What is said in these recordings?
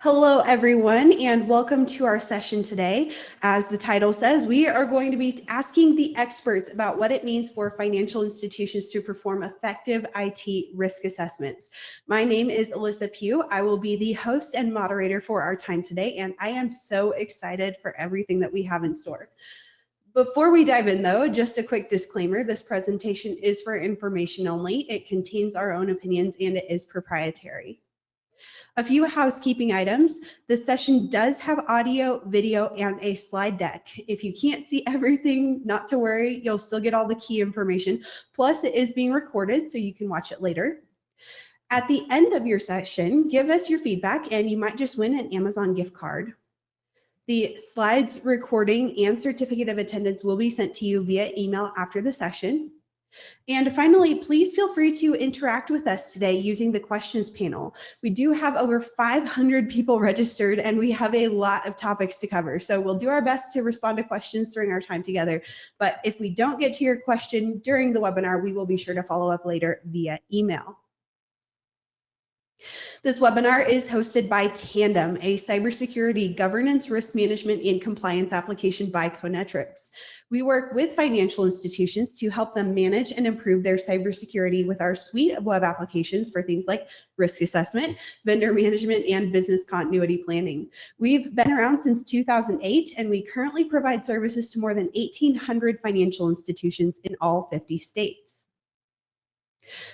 Hello, everyone, and welcome to our session today. As the title says, we are going to be asking the experts about what it means for financial institutions to perform effective IT risk assessments. My name is Alyssa Pugh. I will be the host and moderator for our time today, and I am so excited for everything that we have in store. Before we dive in, though, just a quick disclaimer. This presentation is for information only. It contains our own opinions, and it is proprietary. A few housekeeping items. This session does have audio, video, and a slide deck. If you can't see everything, not to worry, you'll still get all the key information. Plus, it is being recorded, so you can watch it later. At the end of your session, give us your feedback, and you might just win an Amazon gift card. The slides, recording, and certificate of attendance will be sent to you via email after the session. And finally, please feel free to interact with us today using the questions panel. We do have over 500 people registered, and we have a lot of topics to cover. So we'll do our best to respond to questions during our time together. But if we don't get to your question during the webinar, we will be sure to follow up later via email. This webinar is hosted by Tandem, a cybersecurity governance, risk management, and compliance application by Conetrix. We work with financial institutions to help them manage and improve their cybersecurity with our suite of web applications for things like risk assessment, vendor management, and business continuity planning. We've been around since 2008, and we currently provide services to more than 1,800 financial institutions in all 50 states.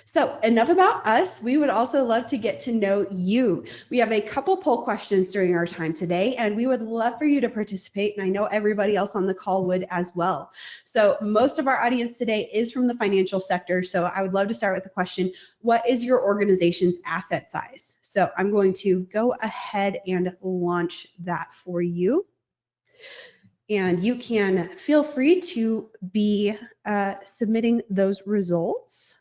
So enough about us. We would also love to get to know you. We have a couple poll questions during our time today, and we would love for you to participate. And I know everybody else on the call would as well. So most of our audience today is from the financial sector. So I would love to start with the question, what is your organization's asset size? So I'm going to go ahead and launch that for you. And you can feel free to be submitting those results.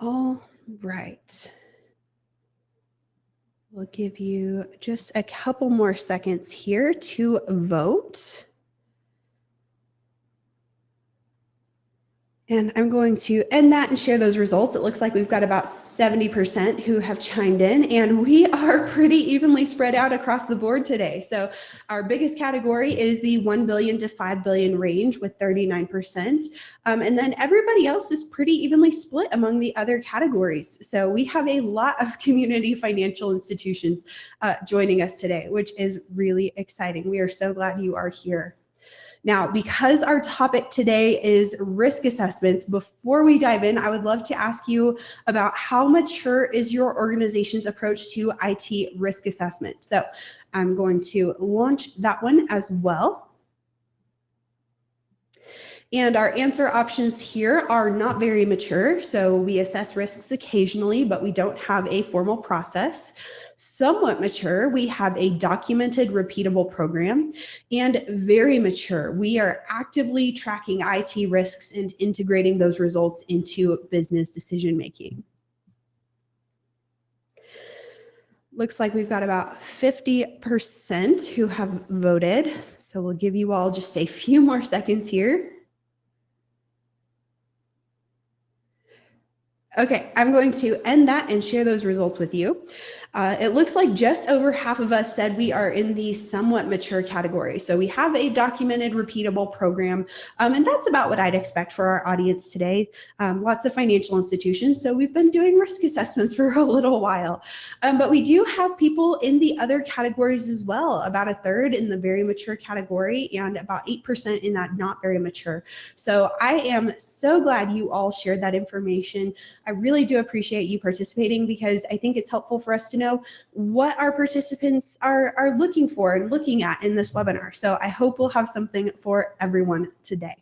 All right. We'll give you just a couple more seconds here to vote. And I'm going to end that and share those results. It looks like we've got about 70% who have chimed in, and we are pretty evenly spread out across the board today. So our biggest category is the 1 billion to 5 billion range with 39%. And then everybody else is pretty evenly split among the other categories. So we have a lot of community financial institutions joining us today, which is really exciting. We are so glad you are here. Now, because our topic today is risk assessments, before we dive in, I would love to ask you about how mature is your organization's approach to IT risk assessment. So I'm going to launch that one as well. And our answer options here are not very mature. So we assess risks occasionally, but we don't have a formal process. Somewhat mature, we have a documented, repeatable program. And very mature, we are actively tracking IT risks and integrating those results into business decision making. Looks like we've got about 50% who have voted. So we'll give you all just a few more seconds here. Okay, I'm going to end that and share those results with you. It looks like just over half of us said we are in the somewhat mature category. So we have a documented, repeatable program, and that's about what I'd expect for our audience today. Lots of financial institutions, so we've been doing risk assessments for a little while. But we do have people in the other categories as well, about a third in the very mature category and about 8% in that not very mature. So I am so glad you all shared that information. I really do appreciate you participating because I think it's helpful for us to know what our participants are looking for and looking at in this webinar. So I hope we'll have something for everyone today.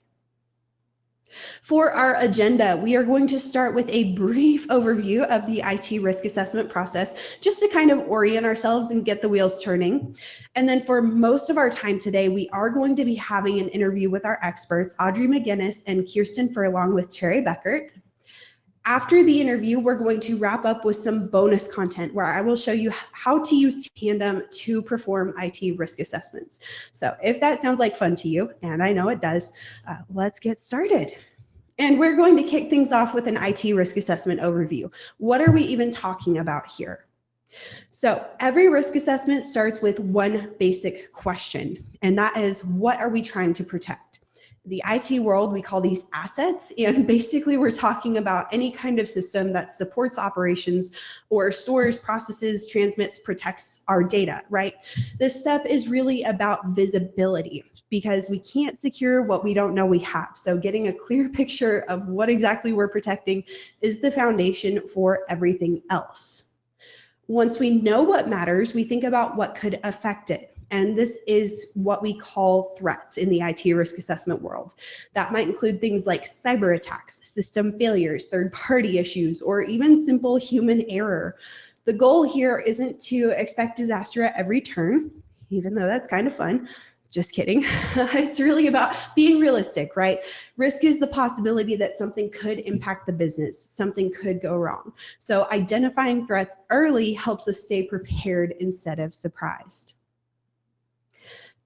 For our agenda, we are going to start with a brief overview of the IT risk assessment process, just to kind of orient ourselves and get the wheels turning. And then for most of our time today, we are going to be having an interview with our experts, Audrey Magennis and Kirsten Furlong with Bekaert. After the interview, we're going to wrap up with some bonus content where I will show you how to use Tandem to perform IT risk assessments. So if that sounds like fun to you, and I know it does, let's get started. And we're going to kick things off with an IT risk assessment overview. What are we even talking about here? So every risk assessment starts with one basic question, and that is, what are we trying to protect? The IT world, we call these assets, and basically we're talking about any kind of system that supports operations or stores, processes, transmits, protects our data, right? This step is really about visibility because we can't secure what we don't know we have. So getting a clear picture of what exactly we're protecting is the foundation for everything else. Once we know what matters, we think about what could affect it. And this is what we call threats in the IT risk assessment world. That might include things like cyber attacks, system failures, third-party issues, or even simple human error. The goal here isn't to expect disaster at every turn, even though that's kind of fun. Just kidding. It's really about being realistic, right? Risk is the possibility that something could impact the business, something could go wrong. So identifying threats early helps us stay prepared instead of surprised.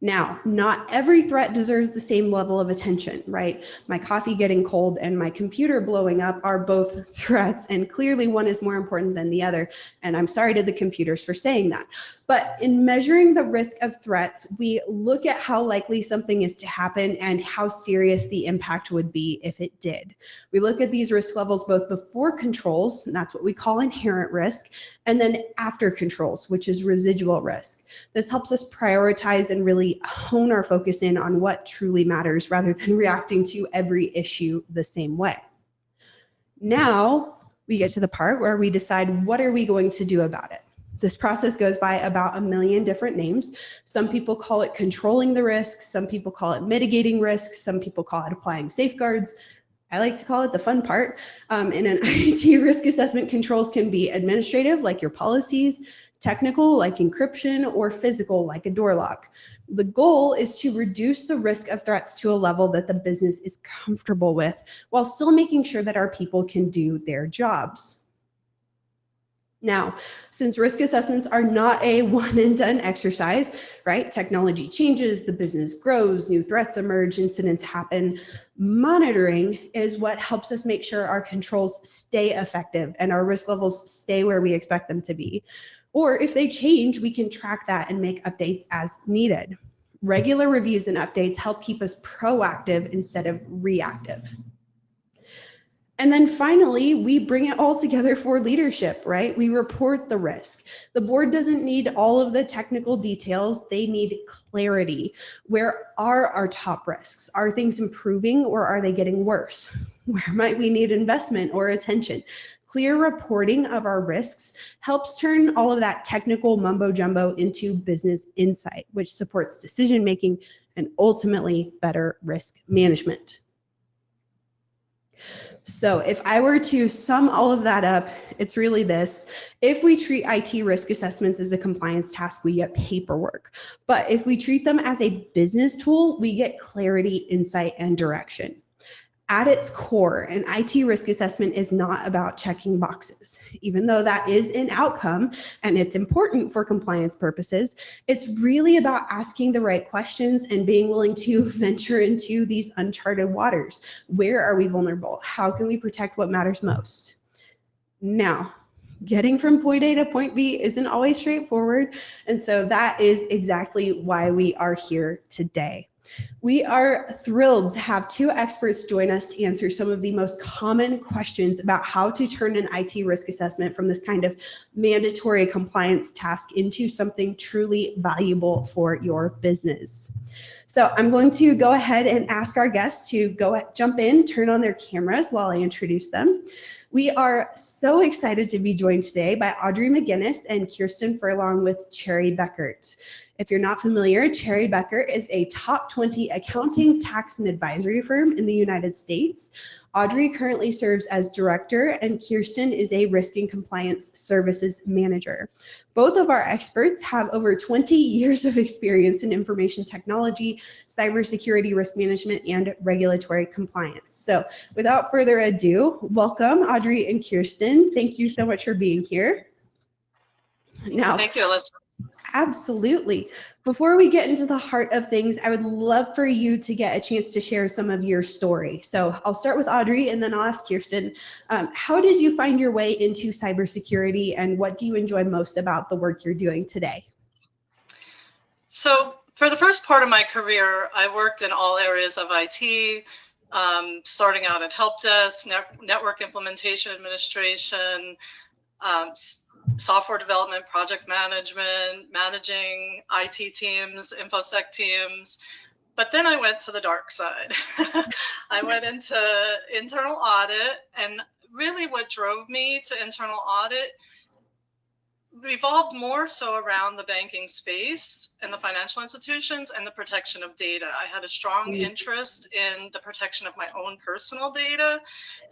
Now, not every threat deserves the same level of attention, right? My coffee getting cold and my computer blowing up are both threats, and clearly one is more important than the other. And I'm sorry to the computers for saying that. But in measuring the risk of threats, we look at how likely something is to happen and how serious the impact would be if it did. We look at these risk levels both before controls, and that's what we call inherent risk, and then after controls, which is residual risk. This helps us prioritize and really hone our focus in on what truly matters rather than reacting to every issue the same way. Now we get to the part where we decide, what are we going to do about it? This process goes by about 1 million different names. Some people call it controlling the risk, some people call it mitigating risks, some people call it applying safeguards. I like to call it the fun part. In an IT risk assessment, controls can be administrative, like your policies, technical, like encryption, or physical, like a door lock. The goal is to reduce the risk of threats to a level that the business is comfortable with, while still making sure that our people can do their jobs. Now, since risk assessments are not a one and done exercise, right? Technology changes, the business grows, new threats emerge, incidents happen. Monitoring is what helps us make sure our controls stay effective and our risk levels stay where we expect them to be. Or if they change, we can track that and make updates as needed. Regular reviews and updates help keep us proactive instead of reactive. And then finally, we bring it all together for leadership, right? We report the risk. The board doesn't need all of the technical details. They need clarity. Where are our top risks? Are things improving or are they getting worse? Where might we need investment or attention? Clear reporting of our risks helps turn all of that technical mumbo jumbo into business insight, which supports decision-making and ultimately better risk management. So if I were to sum all of that up, it's really this. If we treat IT risk assessments as a compliance task, we get paperwork. But if we treat them as a business tool, we get clarity, insight, and direction. At its core, an IT risk assessment is not about checking boxes. Even though that is an outcome and it's important for compliance purposes, it's really about asking the right questions and being willing to venture into these uncharted waters. Where are we vulnerable? How can we protect what matters most? Now, getting from point A to point B isn't always straightforward, and so that is exactly why we are here today. We are thrilled to have two experts join us to answer some of the most common questions about how to turn an IT risk assessment from this kind of mandatory compliance task into something truly valuable for your business. So I'm going to go ahead and ask our guests to jump in, turn on their cameras while I introduce them. We are so excited to be joined today by Audrey Magennis and Kirsten Furlong with Bekaert. If you're not familiar, Cherry Bekaert is a top 20 accounting, tax, and advisory firm in the United States. Audrey currently serves as director, and Kirsten is a risk and compliance services manager. Both of our experts have over 20 years of experience in information technology, cybersecurity, risk management, and regulatory compliance. So without further ado, welcome Audrey and Kirsten. Thank you so much for being here. Now, thank you, Alyssa. Absolutely. Before we get into the heart of things, I would love for you to get a chance to share some of your story. So I'll start with Audrey and then I'll ask Kirsten, how did you find your way into cybersecurity and what do you enjoy most about the work you're doing today? So for the first part of my career, I worked in all areas of IT, starting out at help desk, network implementation administration, software development, project management, managing IT teams, InfoSec teams. But then I went to the dark side. I went into internal audit, and really what drove me to internal audit revolved more so around the banking space and the financial institutions and the protection of data. I had a strong interest in the protection of my own personal data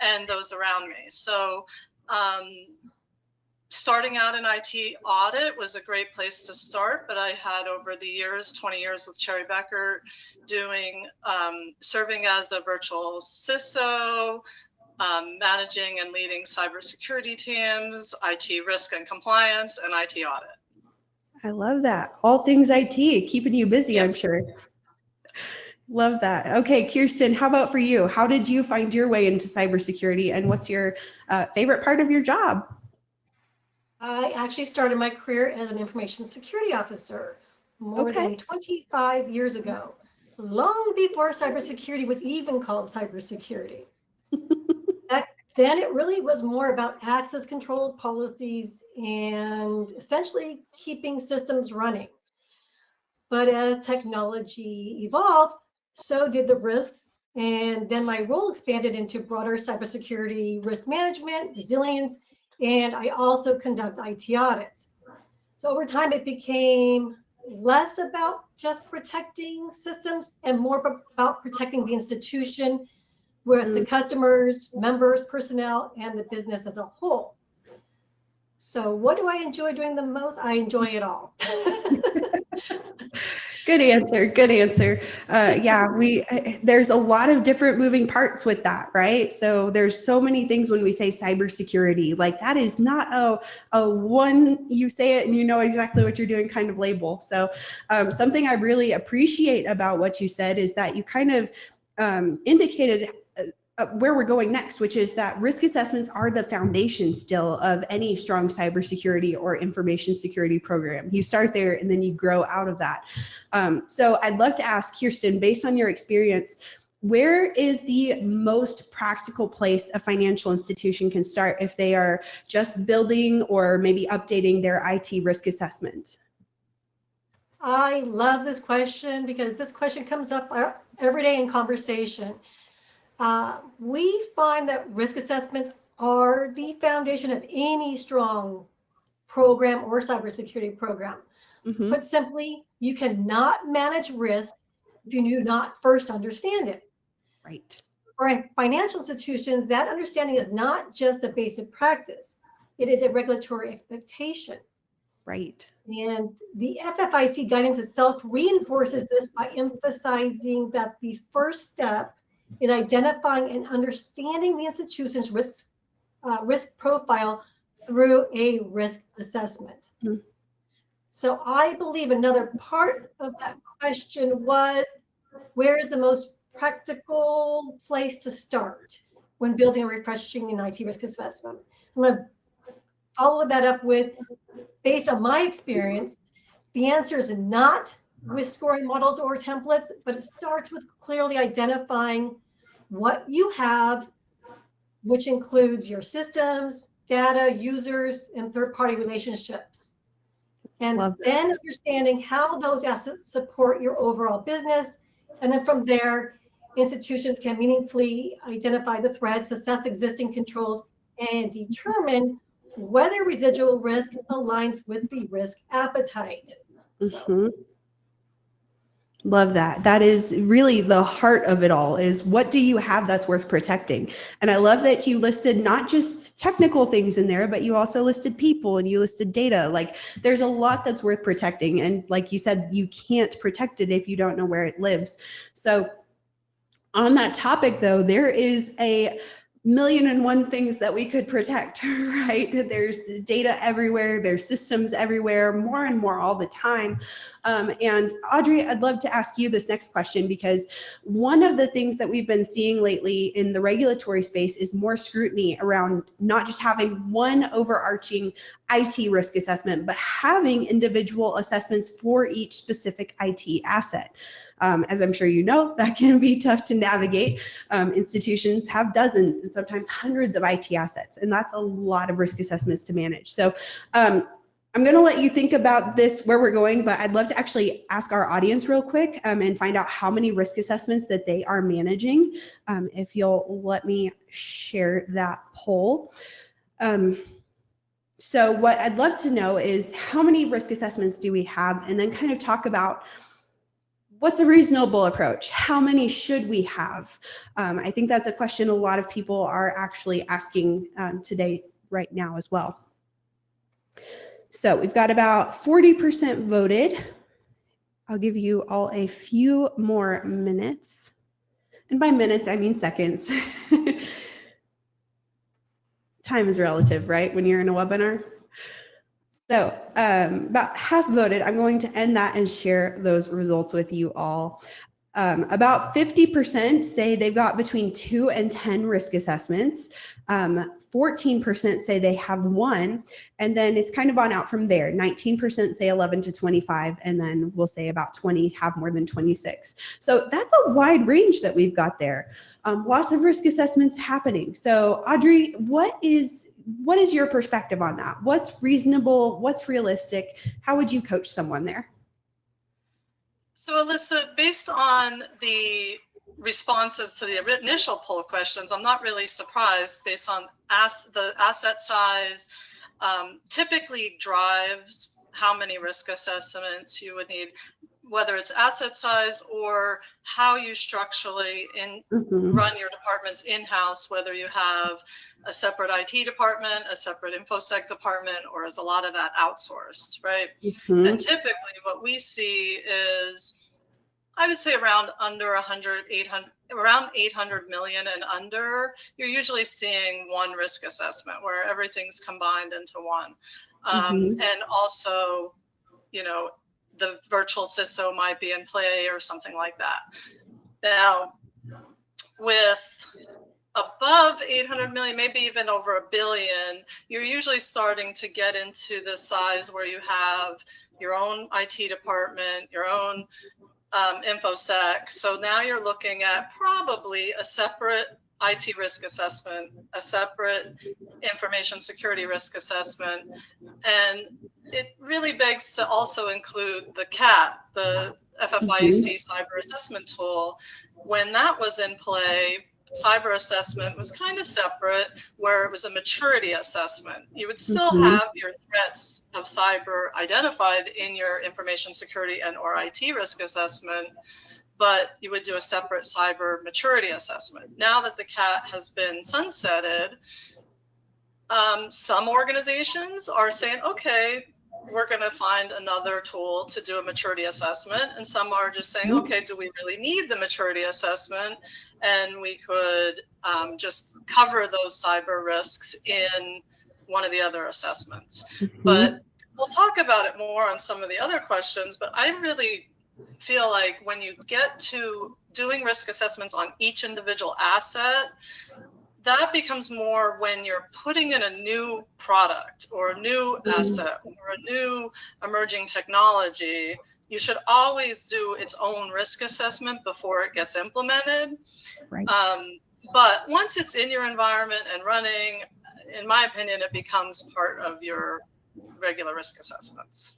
and those around me. So starting out in IT audit was a great place to start, but I had over the years, 20 years with Cherry Bekaert, doing, serving as a virtual CISO, managing and leading cybersecurity teams, IT risk and compliance, and IT audit. I love that. All things IT, keeping you busy, Yes. I'm sure. Love that. Okay, Kirsten, how about for you? How did you find your way into cybersecurity and what's your favorite part of your job? I actually started my career as an information security officer more than 25 years ago, long before cybersecurity was even called cybersecurity. Back then, it really was more about access controls, policies, and essentially keeping systems running. But as technology evolved, so did the risks. And then my role expanded into broader cybersecurity, risk management, resilience, and I also conduct IT audits. So over time, it became less about just protecting systems and more about protecting the institution with the customers, members, personnel, and the business as a whole. So what do I enjoy doing the most? I enjoy it all. Good answer. Good answer. Yeah, there's a lot of different moving parts with that, right? So there's so many things when we say cybersecurity, like that is not a one, you say it and you know exactly what you're doing kind of label. So something I really appreciate about what you said is that you kind of indicated where we're going next, which is that risk assessments are the foundation still of any strong cybersecurity or information security program. You start there and then you grow out of that. So I'd love to ask Kirsten, based on your experience, where is the most practical place a financial institution can start if they are just building or maybe updating their IT risk assessment? I love this question because this question comes up every day in conversation. We find that risk assessments are the foundation of any strong program or cybersecurity program. Put simply, you cannot manage risk if you do not first understand it. Right. For financial institutions, that understanding is not just a basic practice. It is a regulatory expectation. Right. And the FFIC guidance itself reinforces this by emphasizing that the first step is identifying and understanding the institution's risk profile through a risk assessment. So I believe another part of that question was, where is the most practical place to start when building and refreshing an IT risk assessment? So I'm going to follow that up with, based on my experience, the answer is not with scoring models or templates, but it starts with clearly identifying what you have, which includes your systems, data, users, and third-party relationships. And then understanding how those assets support your overall business. And then from there, institutions can meaningfully identify the threats, assess existing controls, and determine whether residual risk aligns with the risk appetite. Love that. That is really the heart of it all, is what do you have that's worth protecting? And I love that you listed not just technical things in there, but you also listed people and you listed data. Like, there's a lot that's worth protecting. And like you said, you can't protect it if you don't know where it lives. So on that topic though, there is a million and one things that we could protect, right? There's data everywhere, there's systems everywhere, more and more all the time. And Audrey, I'd love to ask you this next question, because one of the things that we've been seeing lately in the regulatory space is more scrutiny around not just having one overarching IT risk assessment, but having individual assessments for each specific IT asset. As I'm sure you know, that can be tough to navigate. Institutions have dozens and sometimes hundreds of IT assets, and that's a lot of risk assessments to manage. So I'm going to let you think about this, where we're going, but I'd love to actually ask our audience real quick and find out how many risk assessments that they are managing. If you'll let me share that poll. So what I'd love to know is, how many risk assessments do we have? And then kind of talk about what's a reasonable approach? How many should we have? I think that's a question a lot of people are actually asking today, right now as well. So we've got about 40% voted. I'll give you all a few more minutes. And by minutes, I mean seconds. Time is relative, right, when you're in a webinar? So about half voted. I'm going to end that and share those results with you all. About 50% say they've got between 2 and 10 risk assessments. 14% say they have 1, and then it's kind of on out from there. 19% say 11 to 25, and then we'll say about 20 have more than 26. So that's a wide range that we've got there. Lots of risk assessments happening. So Audrey, what is your perspective on that? What's reasonable? What's realistic? How would you coach someone there? So Alyssa, based on the responses to the initial poll questions, I'm not really surprised based on the asset size typically drives how many risk assessments you would need, whether it's asset size or how you structurally run your departments in-house, whether you have a separate IT department, a separate InfoSec department, or is a lot of that outsourced, right? And typically what we see is, I would say around around 800 million and under, you're usually seeing one risk assessment where everything's combined into one. And also, you know, the virtual CISO might be in play or something like that. Now, with above 800 million, maybe even over $1 billion, you're usually starting to get into the size where you have your own IT department, your own InfoSec. So now you're looking at probably a separate IT risk assessment, a separate information security risk assessment, and it really begs to also include the CAT, the FFIEC cyber assessment tool. When that was in play, cyber assessment was kind of separate, where it was a maturity assessment. You would still have your threats of cyber identified in your information security and or IT risk assessment, but you would do a separate cyber maturity assessment. Now that the CAT has been sunsetted, some organizations are saying, okay, we're going to find another tool to do a maturity assessment. And some are just saying, okay, do we really need the maturity assessment? And we could just cover those cyber risks in one of the other assessments. But we'll talk about it more on some of the other questions, but I really feel like when you get to doing risk assessments on each individual asset, that becomes more when you're putting in a new product or a new asset or a new emerging technology. You should always do its own risk assessment before it gets implemented. Right. But once it's in your environment and running, in my opinion, it becomes part of your regular risk assessments.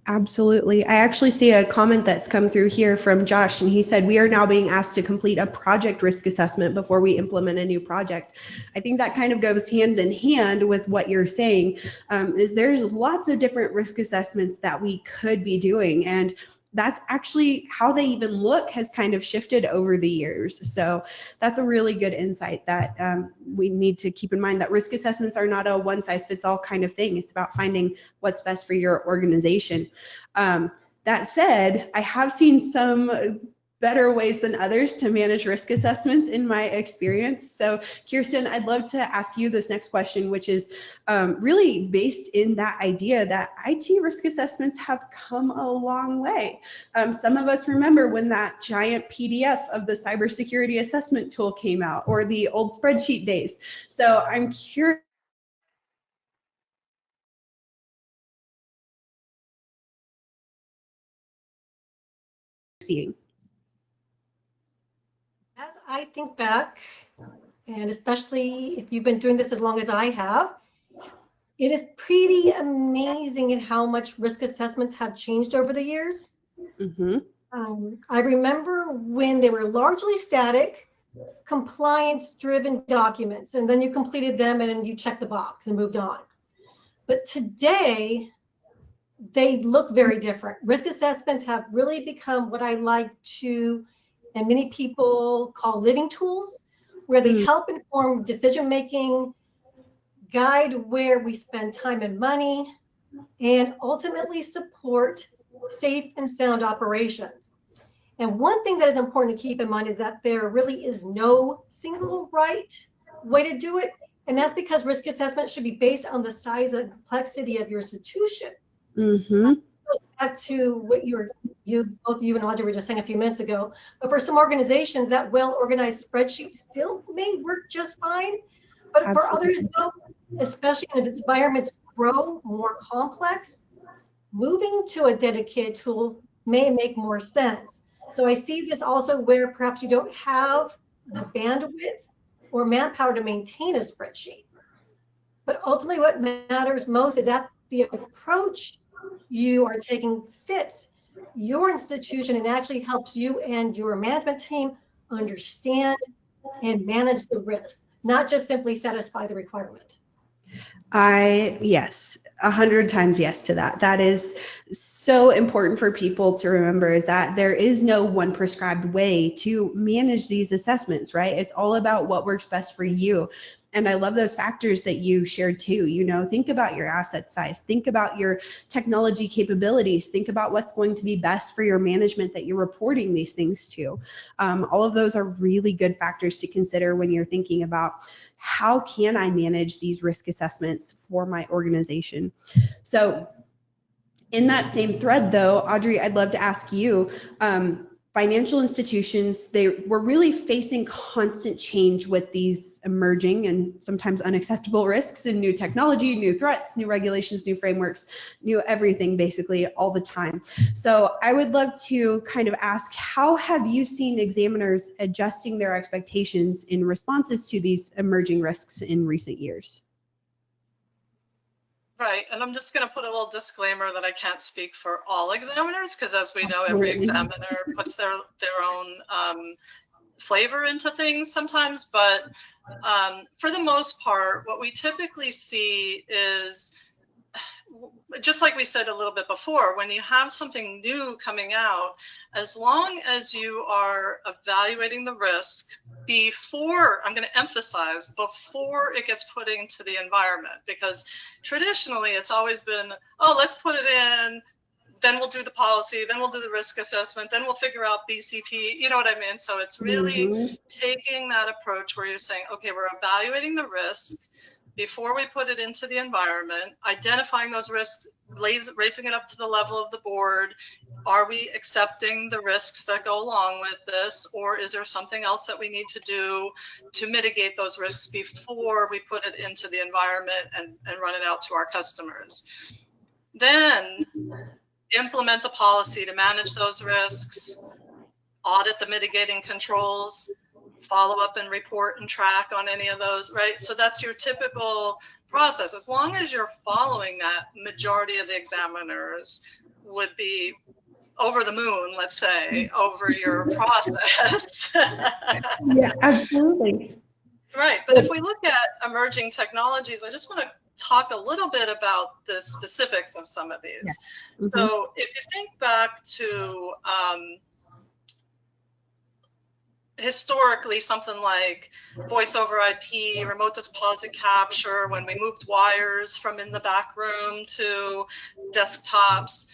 Absolutely. I actually see a comment that's come through here from Josh, and he said, we are now being asked to complete a project risk assessment before we implement a new project. I think that kind of goes hand in hand with what you're saying, is there's lots of different risk assessments that we could be doing. And that's actually how they even look has kind of shifted over the years. So that's a really good insight that we need to keep in mind, that risk assessments are not a one size fits all kind of thing. It's about finding what's best for your organization. That said, I have seen some better ways than others to manage risk assessments in my experience. So Kirsten, I'd love to ask you this next question, which is really based in that idea that IT risk assessments have come a long way. Some of us remember when that giant PDF of the cybersecurity assessment tool came out, or the old spreadsheet days. So I'm curious. Seeing. As I think back, and especially if you've been doing this as long as I have, it is pretty amazing at how much risk assessments have changed over the years. Mm-hmm. I remember when they were largely static, compliance-driven documents, and then you completed them and you checked the box and moved on. But today, they look very different. Risk assessments have really become what I like to, and many people call living tools, where they help inform decision-making, guide where we spend time and money, and ultimately support safe and sound operations. And one thing that is important to keep in mind is that there really is no single right way to do it. And that's because risk assessment should be based on the size and complexity of your institution. Mm-hmm. Back to what both you and Audrey were just saying a few minutes ago. But for some organizations, that well-organized spreadsheet still may work just fine. But for others, though, especially if environments grow more complex, moving to a dedicated tool may make more sense. So I see this also where perhaps you don't have the bandwidth or manpower to maintain a spreadsheet. But ultimately what matters most is that the approach you are taking fits your institution and actually helps you and your management team understand and manage the risk, not just simply satisfy the requirement. Yes, 100 times yes to that. That is so important for people to remember, is that there is no one prescribed way to manage these assessments, right? It's all about what works best for you. And I love those factors that you shared too. You know, think about your asset size, think about your technology capabilities, think about what's going to be best for your management that you're reporting these things to. All of those are really good factors to consider when you're thinking about how can I manage these risk assessments for my organization. So in that same thread though, Audrey, I'd love to ask you, financial institutions, they were really facing constant change with these emerging and sometimes unacceptable risks and new technology, new threats, new regulations, new frameworks, new everything basically all the time. So I would love to kind of ask, how have you seen examiners adjusting their expectations in responses to these emerging risks in recent years? Right, and I'm just going to put a little disclaimer that I can't speak for all examiners, because as we know, every examiner puts their own flavor into things sometimes. But for the most part, what we typically see is, just like we said a little bit before, when you have something new coming out, as long as you are evaluating the risk before, I'm going to emphasize, before it gets put into the environment, because traditionally it's always been, oh, let's put it in, then we'll do the policy, then we'll do the risk assessment, then we'll figure out BCP, you know what I mean? So it's really taking that approach where you're saying, okay, we're evaluating the risk before we put it into the environment, identifying those risks, raising it up to the level of the board. Are we accepting the risks that go along with this, or is there something else that we need to do to mitigate those risks before we put it into the environment and run it out to our customers? Then implement the policy to manage those risks, audit the mitigating controls, follow up and report and track on any of those, right? So that's your typical process. As long as you're following that, majority of the examiners would be over the moon, let's say, over your process. Yeah, absolutely. Right, but if we look at emerging technologies, I just want to talk a little bit about the specifics of some of these. Yeah. Mm-hmm. So if you think back to historically, something like voice over IP, remote deposit capture, when we moved wires from in the back room to desktops,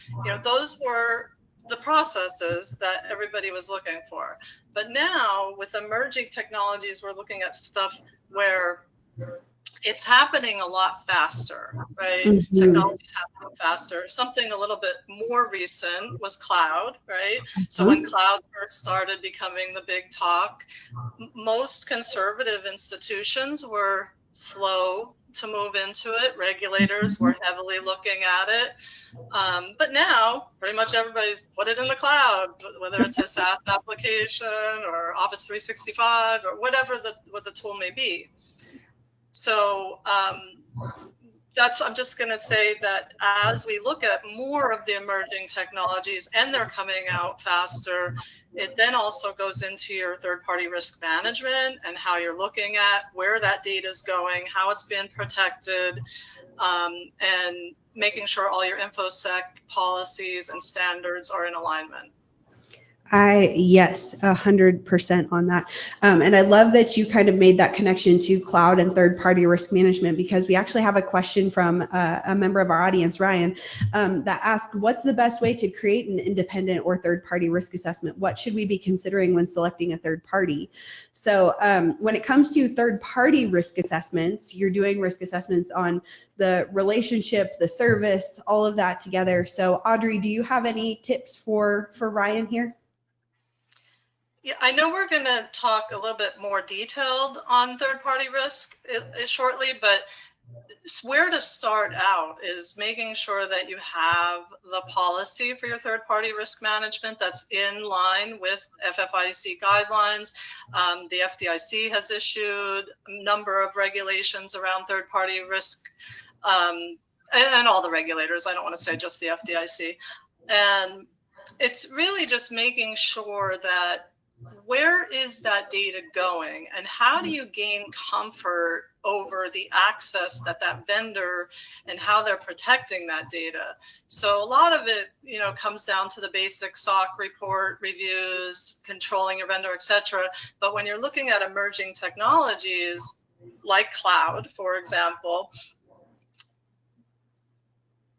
those were the processes that everybody was looking for. But now with emerging technologies, we're looking at stuff where it's happening a lot faster, right? Mm-hmm. Technology's happening faster. Something a little bit more recent was cloud, right? Mm-hmm. So when cloud first started becoming the big talk, most conservative institutions were slow to move into it. Regulators were heavily looking at it. But now pretty much everybody's put it in the cloud, whether it's a SaaS application or Office 365 or whatever what the tool may be. So I'm just going to say that as we look at more of the emerging technologies and they're coming out faster, it then also goes into your third-party risk management and how you're looking at where that data is going, how it's being protected, and making sure all your InfoSec policies and standards are in alignment. Yes, 100% on that. And I love that you kind of made that connection to cloud and third-party risk management, because we actually have a question from a member of our audience, Ryan, that asked, what's the best way to create an independent or third-party risk assessment? What should we be considering when selecting a third party? So when it comes to third-party risk assessments, you're doing risk assessments on the relationship, the service, all of that together. So Audrey, do you have any tips for Ryan here? Yeah, I know we're going to talk a little bit more detailed on third-party risk shortly, but where to start out is making sure that you have the policy for your third-party risk management that's in line with FFIEC guidelines. The FDIC has issued a number of regulations around third-party risk, and all the regulators. I don't want to say just the FDIC. And it's really just making sure that where is that data going and how do you gain comfort over the access that vendor and how they're protecting that data. So a lot of it, comes down to the basic SOC report reviews, controlling your vendor, etc. But when you're looking at emerging technologies like cloud, for example,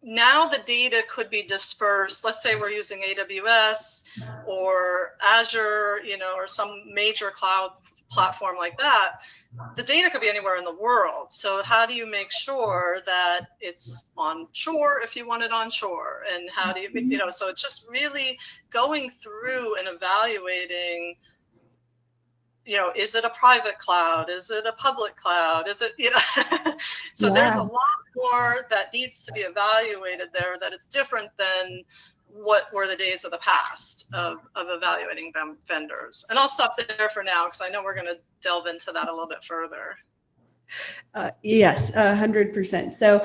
now the data could be dispersed. Let's say we're using AWS or Azure, or some major cloud platform like that. The data could be anywhere in the world. So how do you make sure that it's onshore if you want it onshore? And how do you, so it's just really going through and evaluating, is it a private cloud? Is it a public cloud? Is it, so there's a lot more that needs to be evaluated there, that it's different than what were the days of the past of evaluating vendors. And I'll stop there for now because I know we're going to delve into that a little bit further. Yes, 100%. So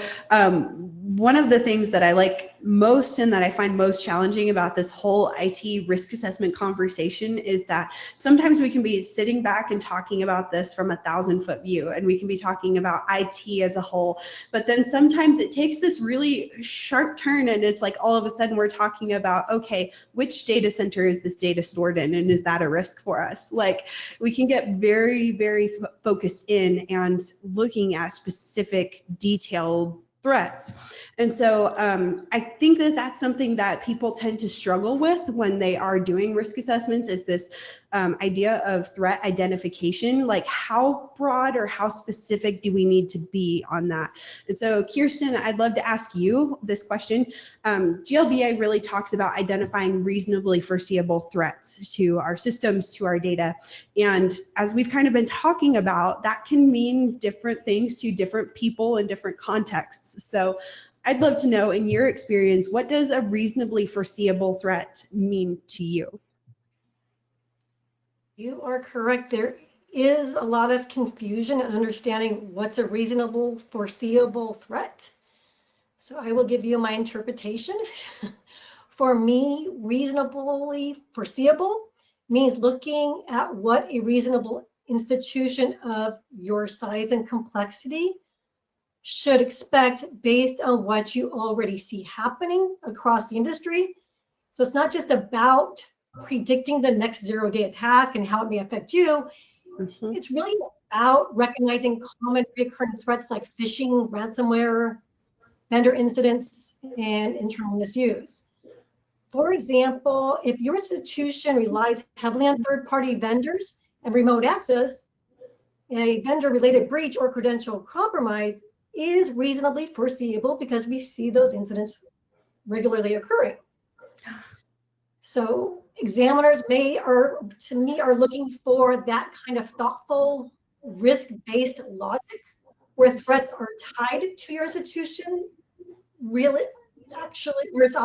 one of the things that I like most and that I find most challenging about this whole IT risk assessment conversation is that sometimes we can be sitting back and talking about this from 1,000-foot view, and we can be talking about IT as a whole, but then sometimes it takes this really sharp turn and it's like all of a sudden we're talking about, okay, which data center is this data stored in, and is that a risk for us? Like, we can get very, very focused in and looking at specific detailed threats. And so I think that that's something that people tend to struggle with when they are doing risk assessments, is this idea of threat identification. Like, how broad or how specific do we need to be on that? And so Kirsten, I'd love to ask you this question. GLBA really talks about identifying reasonably foreseeable threats to our systems, to our data. And as we've kind of been talking about, that can mean different things to different people in different contexts. So I'd love to know, in your experience, what does a reasonably foreseeable threat mean to you? You are correct. There is a lot of confusion in understanding what's a reasonable, foreseeable threat. So I will give you my interpretation. For me, reasonably foreseeable means looking at what a reasonable institution of your size and complexity should expect based on what you already see happening across the industry. So it's not just about predicting the next zero-day attack and how it may affect you. Mhm. It's really about recognizing common recurring threats like phishing, ransomware, vendor incidents, and internal misuse. For example, if your institution relies heavily on third-party vendors and remote access, a vendor-related breach or credential compromise is reasonably foreseeable because we see those incidents regularly occurring. So examiners are looking for that kind of thoughtful, risk-based logic where threats are tied to your institution, really, actually, where it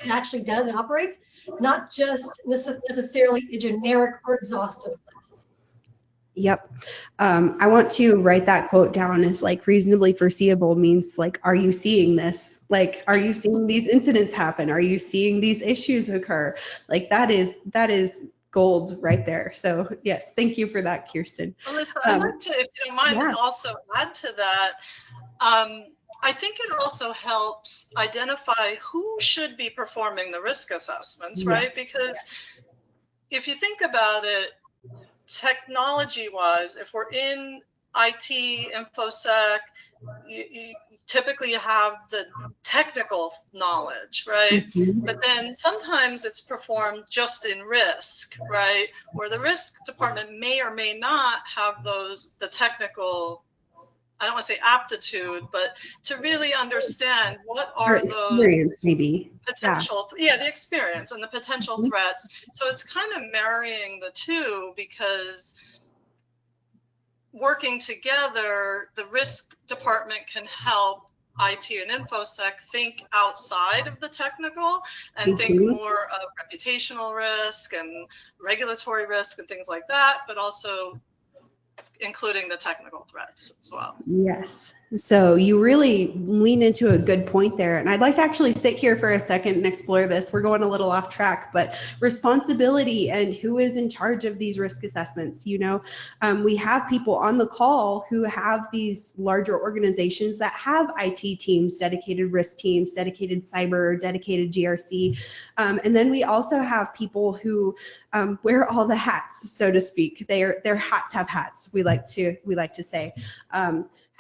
actually does and operates, not just necessarily a generic or exhaustive list. Yep. I want to write that quote down as like reasonably foreseeable means like, are you seeing this? Like, are you seeing these incidents happen? Are you seeing these issues occur? Like that is gold right there. So yes, thank you for that, Kirsten. Alyssa, I'd like to, if you don't mind, Yeah. also add to that. I think it also helps identify who should be performing the risk assessments, right? Yes. Because if you think about it, technology-wise, if we're in IT, InfoSec, you typically have the technical knowledge, right? Mhm. But then sometimes it's performed just in risk, right? Where the risk department may or may not have the technical, I don't want to say aptitude, but to really understand what Or are those experience, maybe. potential, the experience and the potential Mhm. threats. So it's kind of marrying the two, because working together, the risk department can help IT and InfoSec think outside of the technical and think Mhm. more of reputational risk and regulatory risk and things like that, but also including the technical threats as well. Yes. So you really lean into a good point there. And I'd like to actually sit here for a second and explore this. We're going a little off track, but responsibility and who is in charge of these risk assessments. We have people on the call who have these larger organizations that have IT teams, dedicated risk teams, dedicated cyber, dedicated GRC. And then we also have people who wear all the hats, so to speak. Their hats have hats, we like to say.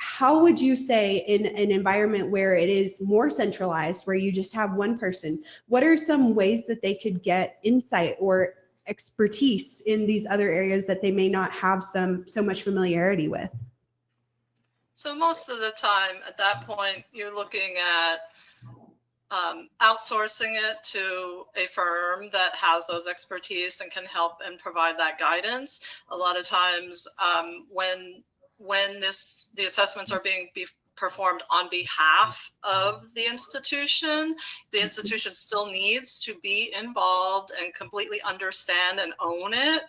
How would you say in an environment where it is more centralized, where you just have one person, what are some ways that they could get insight or expertise in these other areas that they may not have so much familiarity with? So most of the time at that point, you're looking at outsourcing it to a firm that has those expertise and can help and provide that guidance. A lot of times when the assessments are being performed on behalf of the institution still needs to be involved and completely understand and own it.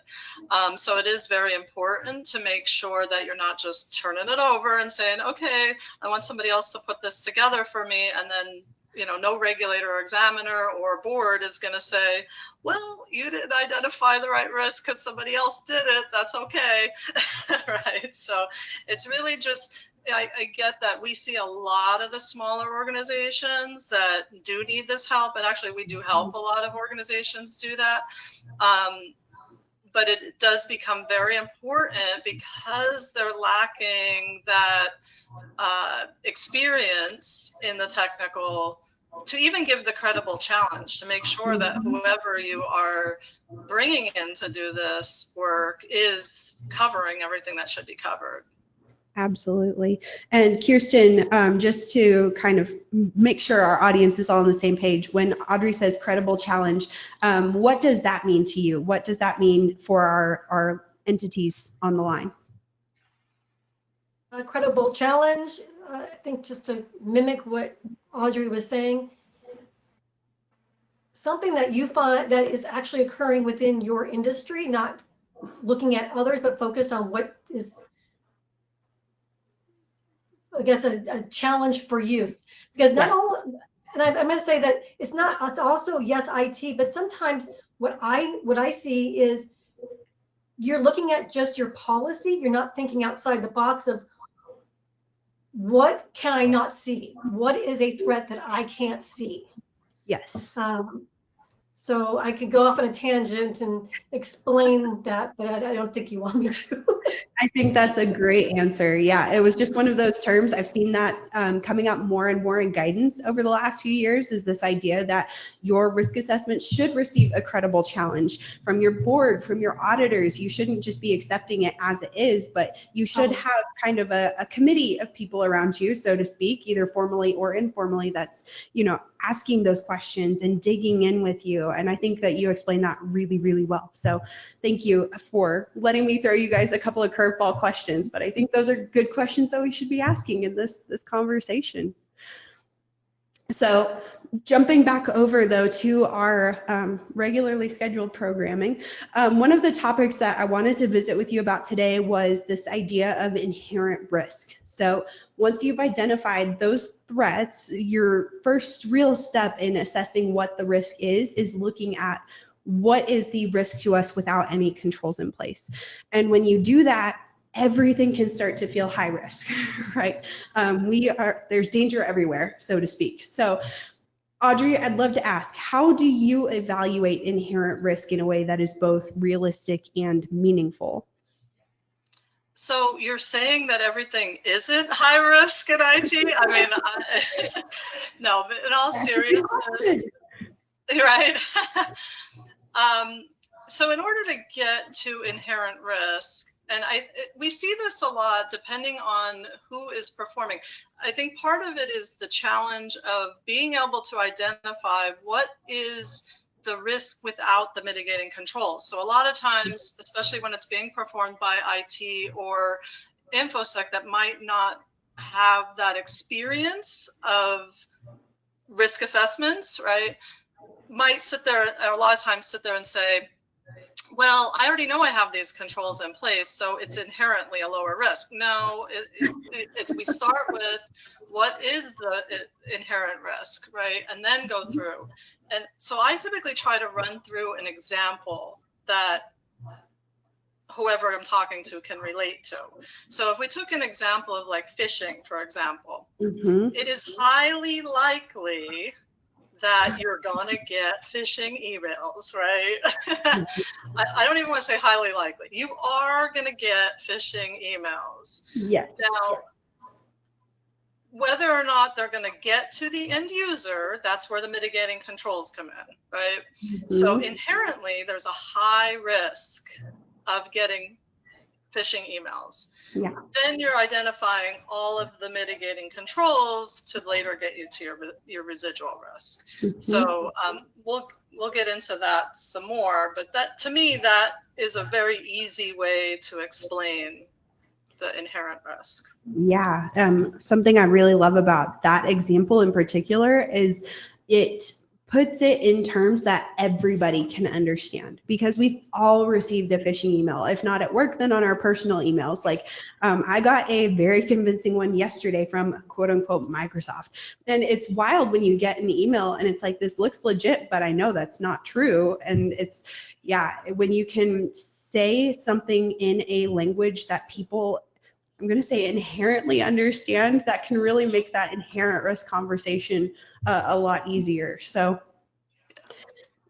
So it is very important to make sure that you're not just turning it over and saying, okay, I want somebody else to put this together for me, and then no regulator or examiner or board is going to say, well, you didn't identify the right risk because somebody else did it. That's okay. Right. So it's really just, I get that we see a lot of the smaller organizations that do need this help. And actually, we do help a lot of organizations do that. But it does become very important because they're lacking that experience in the technical to even give the credible challenge, to make sure that whoever you are bringing in to do this work is covering everything that should be covered. Absolutely. And Kirsten, just to kind of make sure our audience is all on the same page, when Audrey says credible challenge, what does that mean to you? What does that mean for our entities on the line? A credible challenge, I think, just to mimic what Audrey was saying, something that you find that is actually occurring within your industry, not looking at others, but focus on what is, I guess, a challenge for use. Because not all, and I'm going to say that it's also, yes, IT, but sometimes what I see is you're looking at just your policy. You're not thinking outside the box of what can I not see? What is a threat that I can't see? Yes. So I could go off on a tangent and explain that, but I don't think you want me to. I think that's a great answer. Yeah, it was just one of those terms. I've seen that coming up more and more in guidance over the last few years, is this idea that your risk assessment should receive a credible challenge from your board, from your auditors. You shouldn't just be accepting it as it is, but you should have kind of a committee of people around you, so to speak, either formally or informally, that's, you know, asking those questions and digging in with you. And I think that you explained that really, really well. So thank you for letting me throw you guys a couple of curveball questions, but I think those are good questions that we should be asking in this conversation. So jumping back over though to our regularly scheduled programming, one of the topics that I wanted to visit with you about today was this idea of inherent risk. So once you've identified those threats, your first real step in assessing what the risk is looking at what is the risk to us without any controls in place. And when you do that, everything can start to feel high risk, right? There's danger everywhere, so to speak. So Audrey, I'd love to ask, how do you evaluate inherent risk in a way that is both realistic and meaningful? So you're saying that everything isn't high risk in IT? I mean, no, but in all seriousness, right? So in order to get to inherent risk, and we see this a lot depending on who is performing. I think part of it is the challenge of being able to identify what is the risk without the mitigating controls. So a lot of times, especially when it's being performed by IT or InfoSec that might not have that experience of risk assessments, right, might sit there, a lot of times sit there and say, well, I already know I have these controls in place, so it's inherently a lower risk. No, we start with what is the inherent risk, right? And then go through. And so I typically try to run through an example that whoever I'm talking to can relate to. So if we took an example of like phishing, for example, it is highly likely that you're going to get phishing emails, right? I don't even want to say highly likely. You are going to get phishing emails. Yes. Now, whether or not they're going to get to the end user, that's where the mitigating controls come in, right? So inherently, there's a high risk of getting phishing emails. Yeah. Then you're identifying all of the mitigating controls to later get you to your residual risk. So we'll get into that some more, but that, to me, that is a very easy way to explain the inherent risk. Yeah. Something I really love about that example in particular is it puts it in terms that everybody can understand, because we've all received a phishing email, if not at work, then on our personal emails. Like I got a very convincing one yesterday from quote unquote Microsoft. And it's wild when you get an email and it's like, this looks legit, but I know that's not true. And it's, yeah, when you can say something in a language that people, I'm going to say, inherently understand, that can really make that inherent risk conversation a lot easier. So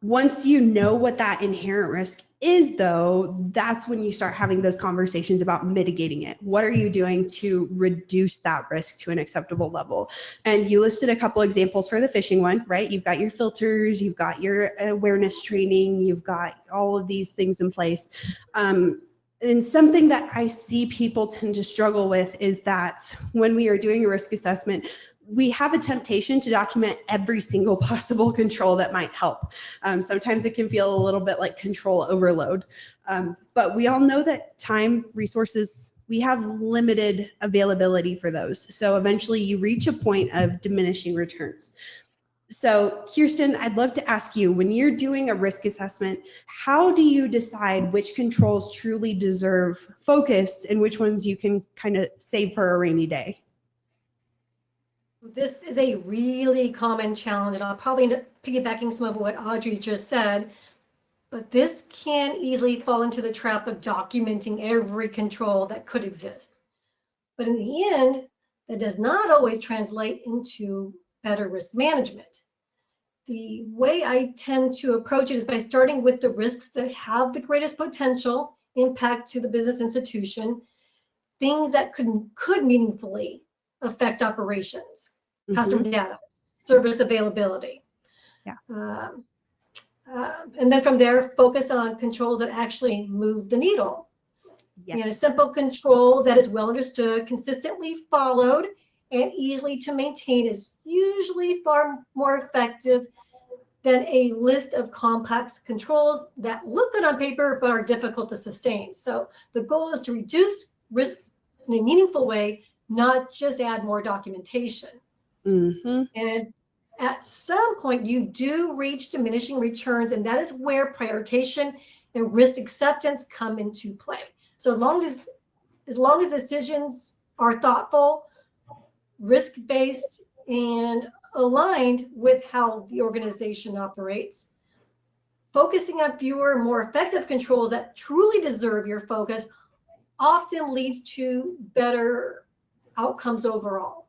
once you know what that inherent risk is, though, that's when you start having those conversations about mitigating it. What are you doing to reduce that risk to an acceptable level? And you listed a couple examples for the phishing one, right? You've got your filters, you've got your awareness training, you've got all of these things in place. And something that I see people tend to struggle with is that when we are doing a risk assessment, we have a temptation to document every single possible control that might help. Sometimes it can feel a little bit like control overload, but we all know that time, resources, we have limited availability for those. So eventually you reach a point of diminishing returns. So Kirsten, I'd love to ask you, when you're doing a risk assessment, how do you decide which controls truly deserve focus and which ones you can kind of save for a rainy day? This is a really common challenge, and I'll probably end up piggybacking some of what Audrey just said, but this can easily fall into the trap of documenting every control that could exist. But in the end, that does not always translate into better risk management. The way I tend to approach it is by starting with the risks that have the greatest potential impact to the business institution, things that could meaningfully affect operations, customer data, service availability. Yeah. And then from there, focus on controls that actually move the needle. Yes. And a simple control that is well understood, consistently followed, and easily to maintain is usually far more effective than a list of complex controls that look good on paper but are difficult to sustain. So the goal is to reduce risk in a meaningful way, not just add more documentation. And at some point, you do reach diminishing returns, and that is where prioritization and risk acceptance come into play. So as long as decisions are thoughtful, risk-based, and aligned with how the organization operates, focusing on fewer, more effective controls that truly deserve your focus often leads to better outcomes overall.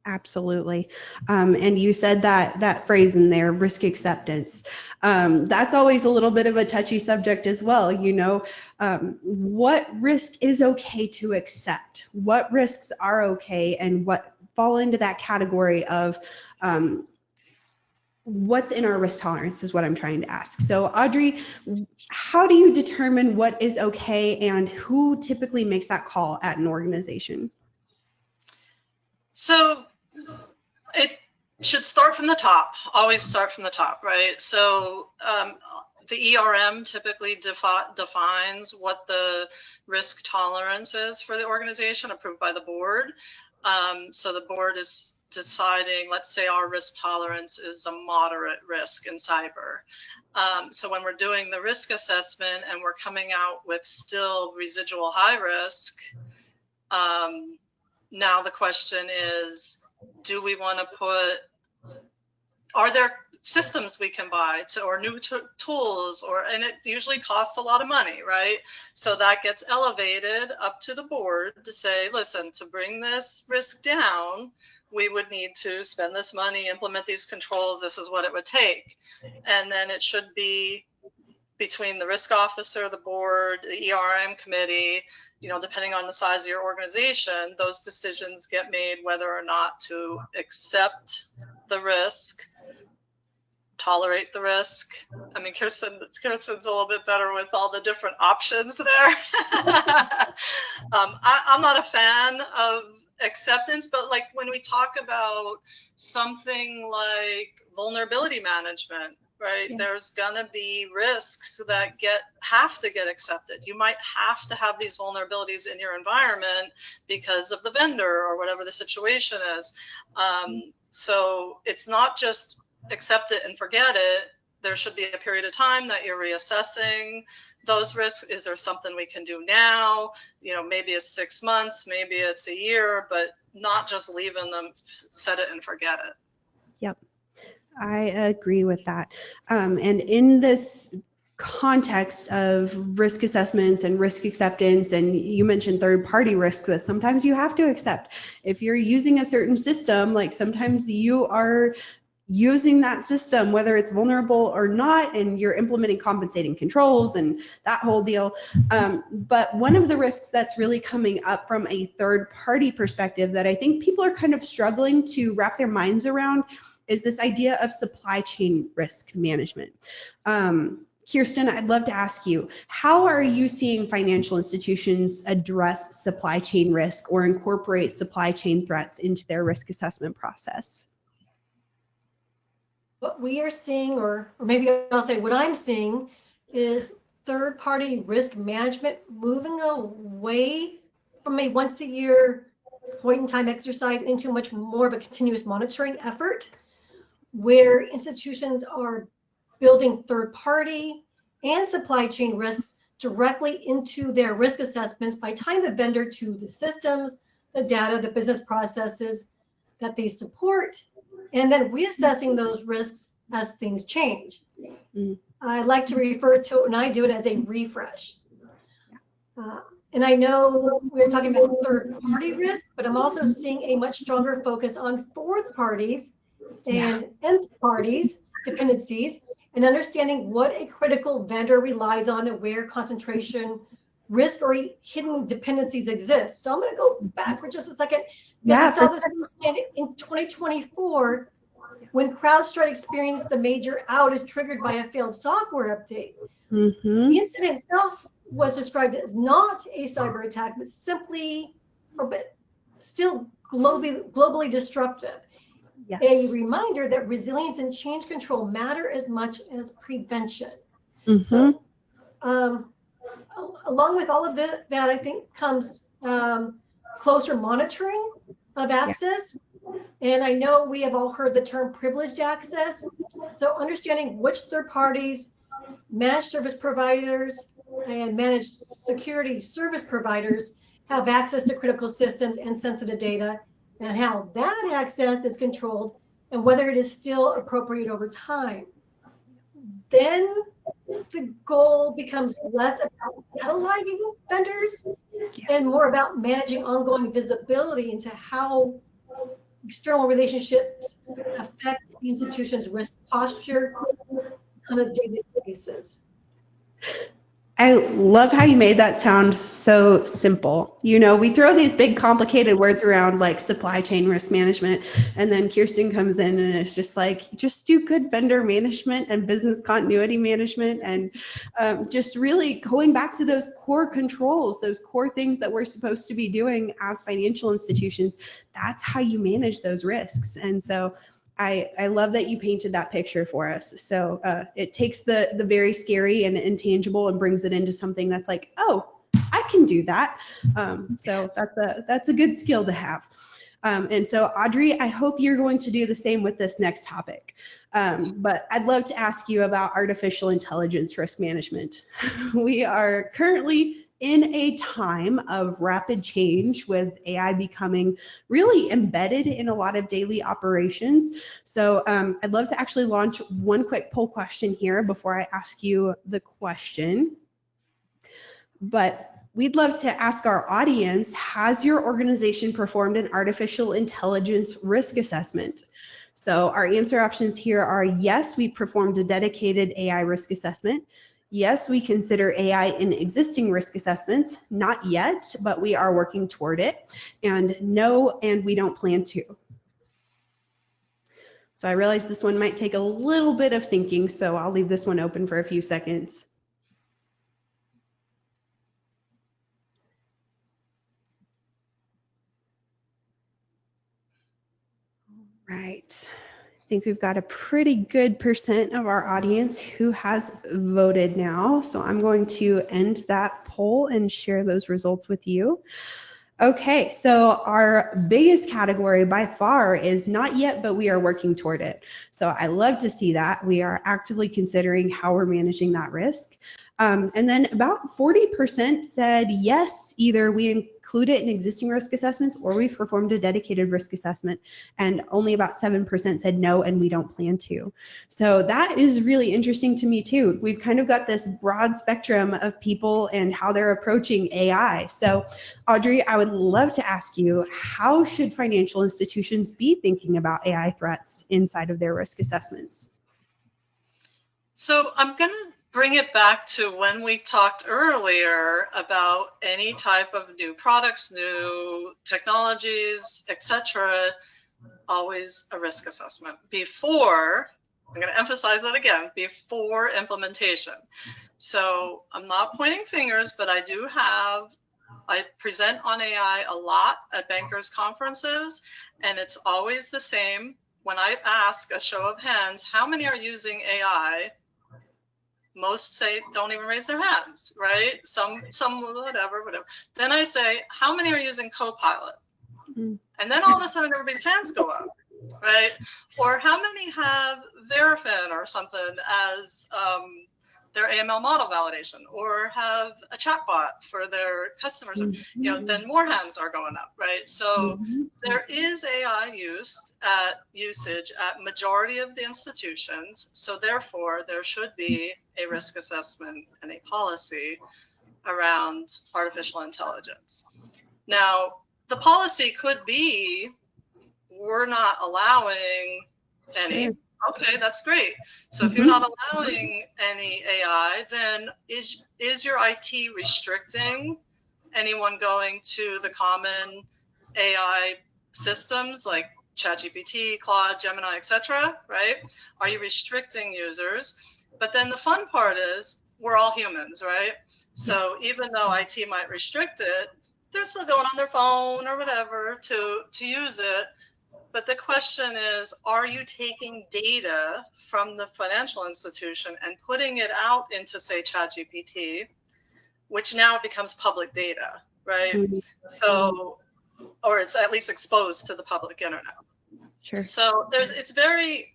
Absolutely. And you said that phrase in there, risk acceptance. That's always a little bit of a touchy subject as well. What risk is okay to accept? What risks are okay and what fall into that category of what's in our risk tolerance is what I'm trying to ask. So Audrey, how do you determine what is okay and who typically makes that call at an organization? So it should start from the top, always start from the top, right? So the ERM typically defines what the risk tolerance is for the organization, approved by the board. So the board is deciding, let's say our risk tolerance is a moderate risk in cyber. So when we're doing the risk assessment and we're coming out with still residual high risk, now the question is, do we want to are there systems we can buy or new tools, and it usually costs a lot of money, right? So that gets elevated up to the board to say, listen, to bring this risk down, we would need to spend this money, implement these controls, this is what it would take. And then it should be between the risk officer, the board, the ERM committee, depending on the size of your organization, those decisions get made whether or not to accept the risk, tolerate the risk. I mean, Kirsten's a little bit better with all the different options there. I'm not a fan of acceptance, but like when we talk about something like vulnerability management, right? Yeah. There's gonna be risks that have to get accepted. You might have to have these vulnerabilities in your environment because of the vendor or whatever the situation is. So it's not just accept it and forget it. There should be a period of time that you're reassessing those risks. Is there something we can do now? Maybe it's 6 months, maybe it's a year, but not just leaving them set it and forget it. Yep. I agree with that. And in this context of risk assessments and risk acceptance, and you mentioned third-party risks that sometimes you have to accept. If you're using a certain system, like sometimes you are using that system, whether it's vulnerable or not, and you're implementing compensating controls and that whole deal. But one of the risks that's really coming up from a third-party perspective that I think people are kind of struggling to wrap their minds around is this idea of supply chain risk management. Kirsten, I'd love to ask you, how are you seeing financial institutions address supply chain risk or incorporate supply chain threats into their risk assessment process? What we are seeing, or maybe I'll say what I'm seeing, is third-party risk management moving away from a once-a-year point-in-time exercise into much more of a continuous monitoring effort, where institutions are building third-party and supply chain risks directly into their risk assessments by tying the vendor to the systems, the data, the business processes that they support, and then reassessing those risks as things change. I like to refer to it, and I do it as a refresh. And I know we're talking about third-party risk, but I'm also seeing a much stronger focus on fourth parties and nth parties dependencies, and understanding what a critical vendor relies on and where concentration risk or hidden dependencies exist. So I'm going to go back for just a second, because we saw this in 2024 when CrowdStrike experienced the major outage triggered by a failed software update. The incident itself was described as not a cyber attack, but still globally disruptive. Yes. A reminder that resilience and change control matter as much as prevention. So, along with all of that, I think comes closer monitoring of access. And I know we have all heard the term privileged access. So understanding which third parties, managed service providers, and managed security service providers have access to critical systems and sensitive data, and how that access is controlled and whether it is still appropriate over time. Then the goal becomes less about cataloging vendors and more about managing ongoing visibility into how external relationships affect the institution's risk posture on a daily basis. I love how you made that sound so simple. You know, we throw these big complicated words around like supply chain risk management, and then Kirsten comes in and it's just like, just do good vendor management and business continuity management, and just really going back to those core controls, those core things that we're supposed to be doing as financial institutions. That's how you manage those risks. And so I love that you painted that picture for us. So it takes the very scary and intangible and brings it into something that's like, oh, I can do that. So that's a good skill to have. And so Audrey, I hope you're going to do the same with this next topic. But I'd love to ask you about artificial intelligence risk management. We are currently in a time of rapid change with AI becoming really embedded in a lot of daily operations. So I'd love to actually launch one quick poll question here before I ask you the question. But we'd love to ask our audience, has your organization performed an artificial intelligence risk assessment? So our answer options here are yes, we performed a dedicated AI risk assessment. Yes, we consider AI in existing risk assessments. Not yet, but we are working toward it. And no, and we don't plan to. So I realize this one might take a little bit of thinking, so I'll leave this one open for a few seconds. Right. I think we've got a pretty good percent of our audience who has voted now. So I'm going to end that poll and share those results with you. Okay, so our biggest category by far is not yet, but we are working toward it. So I love to see that. We are actively considering how we're managing that risk. And then about 40% said yes, either we include it in existing risk assessments or we've performed a dedicated risk assessment. And only about 7% said no, and we don't plan to. So that is really interesting to me too. We've kind of got this broad spectrum of people and how they're approaching AI. So Audrey, I would love to ask you, how should financial institutions be thinking about AI threats inside of their risk assessments? So I'm going to bring it back to when we talked earlier about any type of new products, new technologies, etc. Always a risk assessment before, I'm going to emphasize that again, before implementation. So I'm not pointing fingers, but I present on AI a lot at bankers conferences, and it's always the same. When I ask a show of hands, how many are using AI? Most say don't even raise their hands, right? Some whatever. Then I say, how many are using Copilot? And then all of a sudden everybody's hands go up, right? Or how many have Verifin or something as their AML model validation, or have a chatbot for their customers? You know, then more hands are going up, right? So there is AI usage at majority of the institutions. So therefore, there should be a risk assessment and a policy around artificial intelligence. Now, the policy could be, we're not allowing any. Sure. Okay, that's great. So if you're not allowing any AI, then is your IT restricting anyone going to the common AI systems like ChatGPT, Claude, Gemini, etc., right? Are you restricting users? But then the fun part is we're all humans, right? So even though IT might restrict it, they're still going on their phone or whatever to use it. But the question is, are you taking data from the financial institution and putting it out into, say, ChatGPT, which now becomes public data, right? So, or it's at least exposed to the public internet. Sure. So it's very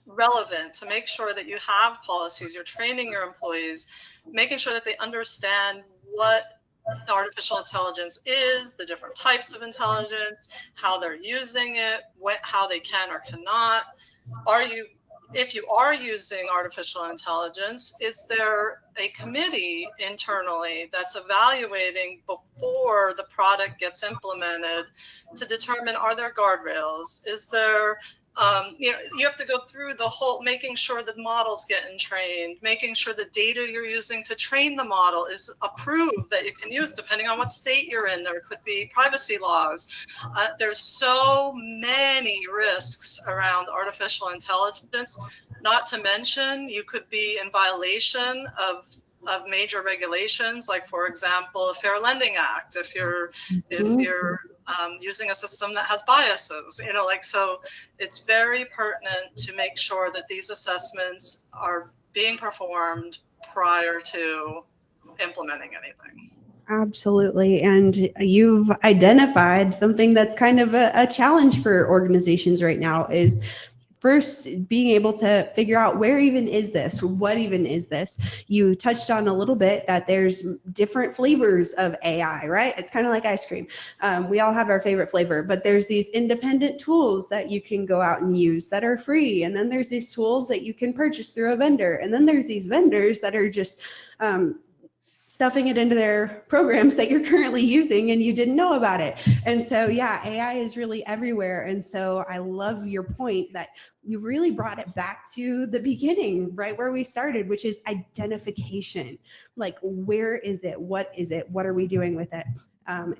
relevant to make sure that you have policies, you're training your employees, making sure that they understand what artificial intelligence is, the different types of intelligence, how they're using it, how they can or cannot. If you are using artificial intelligence, is there a committee internally that's evaluating before the product gets implemented to determine, are there guardrails? Is there you have to go through the whole, making sure the model's getting trained, making sure the data you're using to train the model is approved that you can use depending on what state you're in. There could be privacy laws. There's so many risks around artificial intelligence, not to mention you could be in violation of major regulations, like, for example, the Fair Lending Act, if you're using a system that has biases, so it's very pertinent to make sure that these assessments are being performed prior to implementing anything. Absolutely. And you've identified something that's kind of a challenge for organizations right now, is first being able to figure out where even is this, what even is this. You touched on a little bit that there's different flavors of AI, right? It's kind of like ice cream. We all have our favorite flavor, but there's these independent tools that you can go out and use that are free. And then there's these tools that you can purchase through a vendor. And then there's these vendors that are just stuffing it into their programs that you're currently using and you didn't know about it. And so, yeah, AI is really everywhere. And so I love your point that you really brought it back to the beginning, right where we started, which is identification. Like, where is it? What is it? What are we doing with it?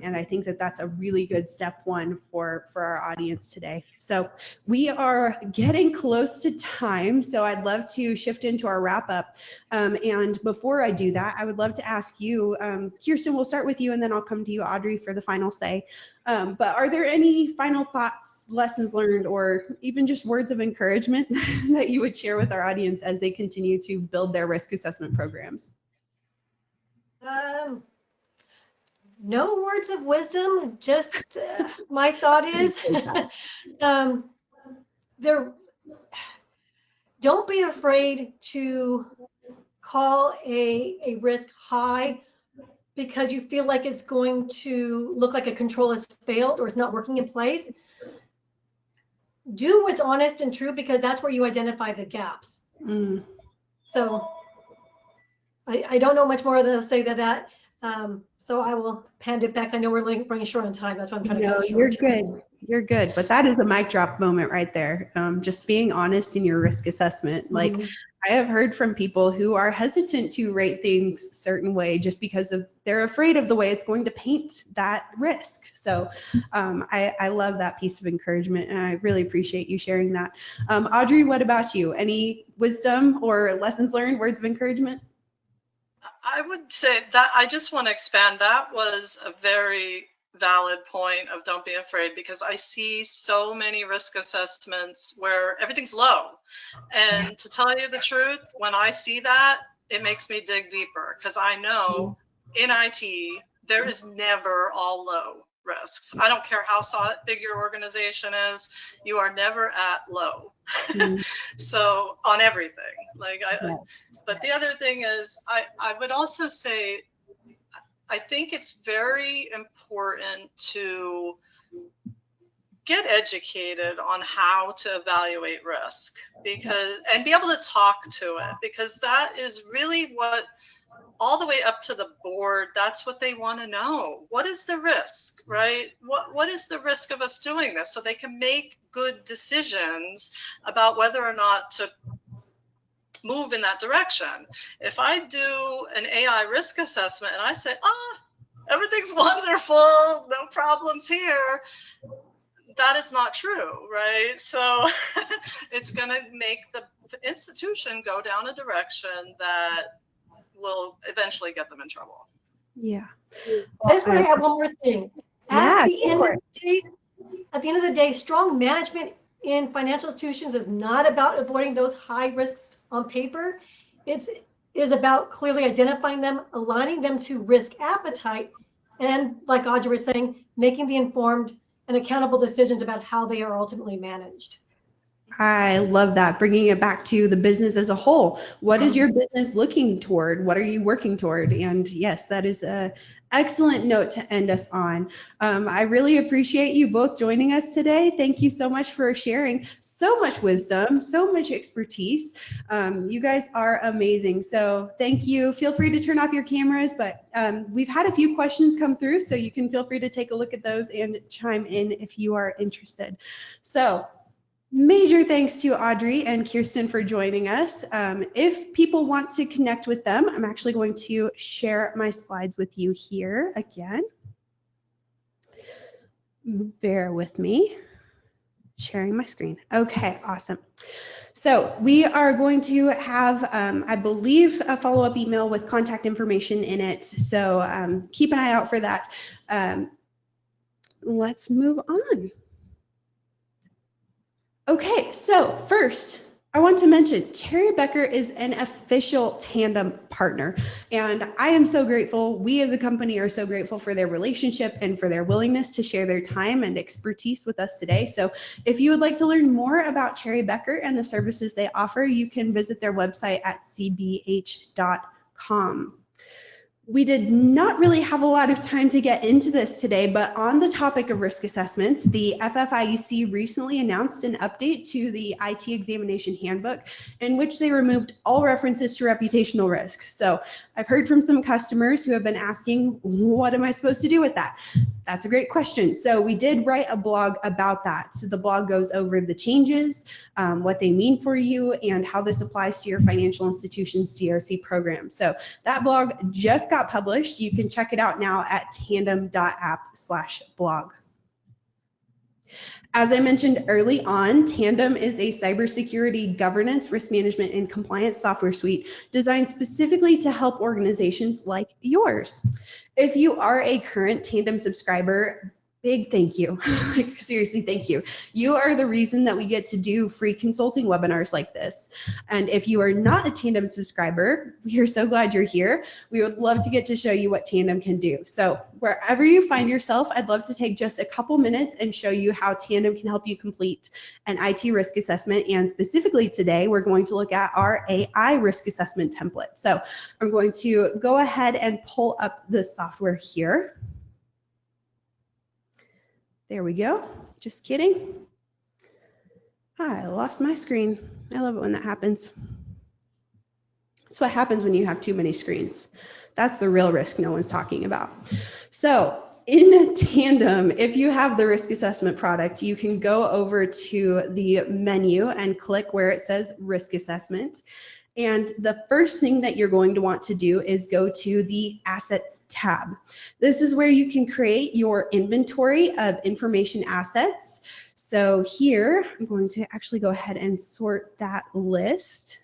And I think that that's a really good step one for our audience today. So we are getting close to time, so I'd love to shift into our wrap up. And before I do that, I would love to ask you, Kirsten, we'll start with you and then I'll come to you, Audrey, for the final say. But are there any final thoughts, lessons learned, or even just words of encouragement that you would share with our audience as they continue to build their risk assessment programs? No words of wisdom, just my thought is don't be afraid to call a risk high because you feel like it's going to look like a control has failed or it's not working in place. Do what's honest and true, because that's where you identify the gaps. So I don't know much more to say to that. So I will hand it back. I know we're running short on time. That's why I'm trying to cut it short. You're good. You're good. But that is a mic drop moment right there. Just being honest in your risk assessment. Like, I have heard from people who are hesitant to rate things a certain way just because they're afraid of the way it's going to paint that risk. So I love that piece of encouragement, and I really appreciate you sharing that. Audrey, what about you? Any wisdom or lessons learned, words of encouragement? I would say that I just want to expand. That was a very valid point of don't be afraid, because I see so many risk assessments where everything's low. And to tell you the truth, when I see that, it makes me dig deeper, because I know in IT, there is never all low risks. I don't care how big your organization is, you are never at low. So on everything, but the other thing is, I would also say, I think it's very important to get educated on how to evaluate risk, and be able to talk to it, because that is really what all the way up to the board, that's what they want to know. What is the risk, right? What is the risk of us doing this, so they can make good decisions about whether or not to move in that direction. If I do an AI risk assessment and I say, everything's wonderful, no problems here, that is not true, right? So it's going to make the institution go down a direction that will eventually get them in trouble. Yeah. I just want to add one more thing. Yeah, At the end of the day, strong management in financial institutions is not about avoiding those high risks on paper. It is about clearly identifying them, aligning them to risk appetite, and like Audrey was saying, making the informed and accountable decisions about how they are ultimately managed. I love that, bringing it back to the business as a whole. What is your business looking toward? What are you working toward? And yes, that is a excellent note to end us on. I really appreciate you both joining us today. Thank you so much for sharing so much wisdom, so much expertise. You guys are amazing. So thank you. Feel free to turn off your cameras, but we've had a few questions come through, so you can feel free to take a look at those and chime in if you are interested. So major thanks to Audrey and Kirsten for joining us. If people want to connect with them, I'm actually going to share my slides with you here again. Bear with me. Sharing my screen. Okay, awesome. So we are going to have, I believe, a follow-up email with contact information in it. So keep an eye out for that. Let's move on. Okay, so first, I want to mention Cherry Bekaert is an official Tandem partner, and I am so grateful. We as a company are so grateful for their relationship and for their willingness to share their time and expertise with us today. So if you would like to learn more about Cherry Bekaert and the services they offer, you can visit their website at cbh.com. We did not really have a lot of time to get into this today, but on the topic of risk assessments, the FFIEC recently announced an update to the IT examination handbook in which they removed all references to reputational risks. So I've heard from some customers who have been asking, what am I supposed to do with that? That's a great question. So we did write a blog about that. So the blog goes over the changes, what they mean for you, and how this applies to your financial institution's DRC program. So that blog just got published. You can check it out now at tandem.app/blog. As I mentioned early on, Tandem is a cybersecurity governance, risk management, and compliance software suite designed specifically to help organizations like yours. If you are a current Tandem subscriber, big thank you. Like, seriously, thank you. You are the reason that we get to do free consulting webinars like this. And if you are not a Tandem subscriber, we are so glad you're here. We would love to get to show you what Tandem can do. So wherever you find yourself, I'd love to take just a couple minutes and show you how Tandem can help you complete an IT risk assessment. And specifically today, we're going to look at our AI risk assessment template. So I'm going to go ahead and pull up the software here. There we go. Just kidding. I lost my screen. I love it when that happens. That's what happens when you have too many screens. That's the real risk no one's talking about. So in Tandem, if you have the risk assessment product, you can go over to the menu and click where it says risk assessment. And the first thing that you're going to want to do is go to the Assets tab. This is where you can create your inventory of information assets. So here, I'm going to actually go ahead and sort that list.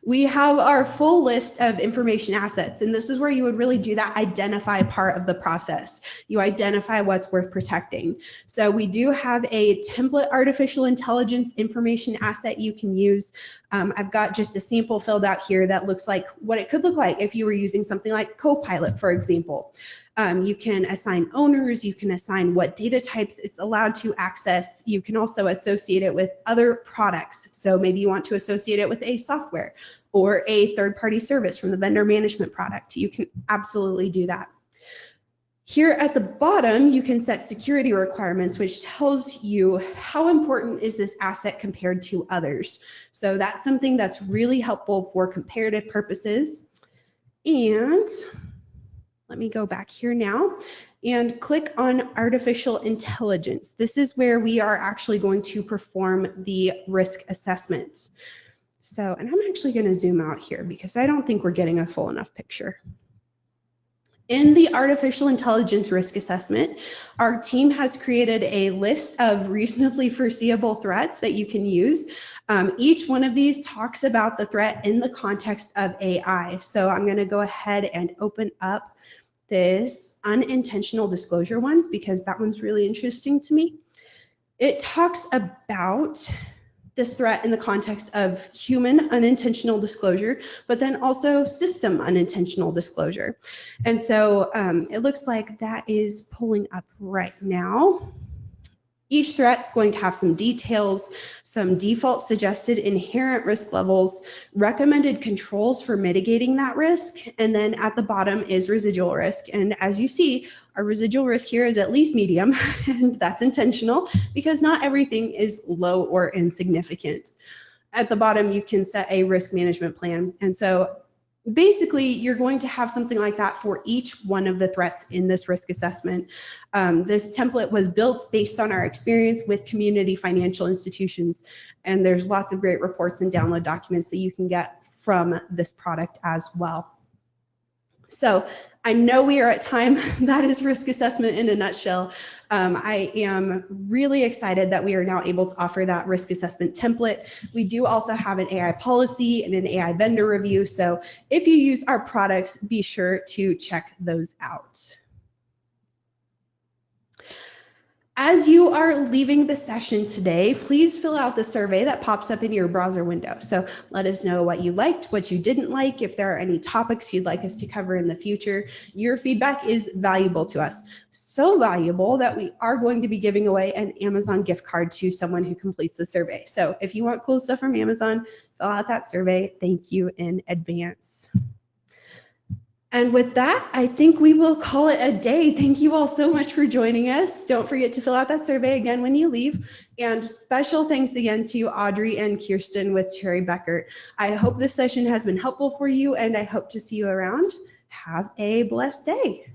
We have our full list of information assets, and this is where you would really do that identify part of the process. You identify what's worth protecting. So we do have a template artificial intelligence information asset you can use. I've got just a sample filled out here that looks like what it could look like if you were using something like Copilot, for example. You can assign owners, you can assign what data types it's allowed to access. You can also associate it with other products. So maybe you want to associate it with a software or a third-party service from the vendor management product. You can absolutely do that. Here at the bottom, you can set security requirements, which tells you how important is this asset compared to others. So that's something that's really helpful for comparative purposes. And let me go back here now and click on artificial intelligence. This is where we are actually going to perform the risk assessment. So, and I'm actually going to zoom out here because I don't think we're getting a full enough picture. In the artificial intelligence risk assessment, our team has created a list of reasonably foreseeable threats that you can use. Each one of these talks about the threat in the context of AI. So I'm going to go ahead and open up this unintentional disclosure one because that one's really interesting to me. It talks about this threat in the context of human unintentional disclosure, but then also system unintentional disclosure. And so it looks like that is pulling up right now. Each threat is going to have some details, some default suggested inherent risk levels, recommended controls for mitigating that risk, and then at the bottom is residual risk. And as you see, our residual risk here is at least medium, and that's intentional because not everything is low or insignificant. At the bottom, you can set a risk management plan. And so basically, you're going to have something like that for each one of the threats in this risk assessment. This template was built based on our experience with community financial institutions, and there's lots of great reports and download documents that you can get from this product as well. So I know we are at time. That is risk assessment in a nutshell. I am really excited that we are now able to offer that risk assessment template. We do also have an AI policy and an AI vendor review. So if you use our products, be sure to check those out. As you are leaving the session today, please fill out the survey that pops up in your browser window. So let us know what you liked, what you didn't like, if there are any topics you'd like us to cover in the future. Your feedback is valuable to us. So valuable that we are going to be giving away an Amazon gift card to someone who completes the survey. So if you want cool stuff from Amazon, fill out that survey. Thank you in advance. And with that, I think we will call it a day. Thank you all so much for joining us. Don't forget to fill out that survey again when you leave. And special thanks again to Audrey and Kirsten with Bekaert. I hope this session has been helpful for you, and I hope to see you around. Have a blessed day.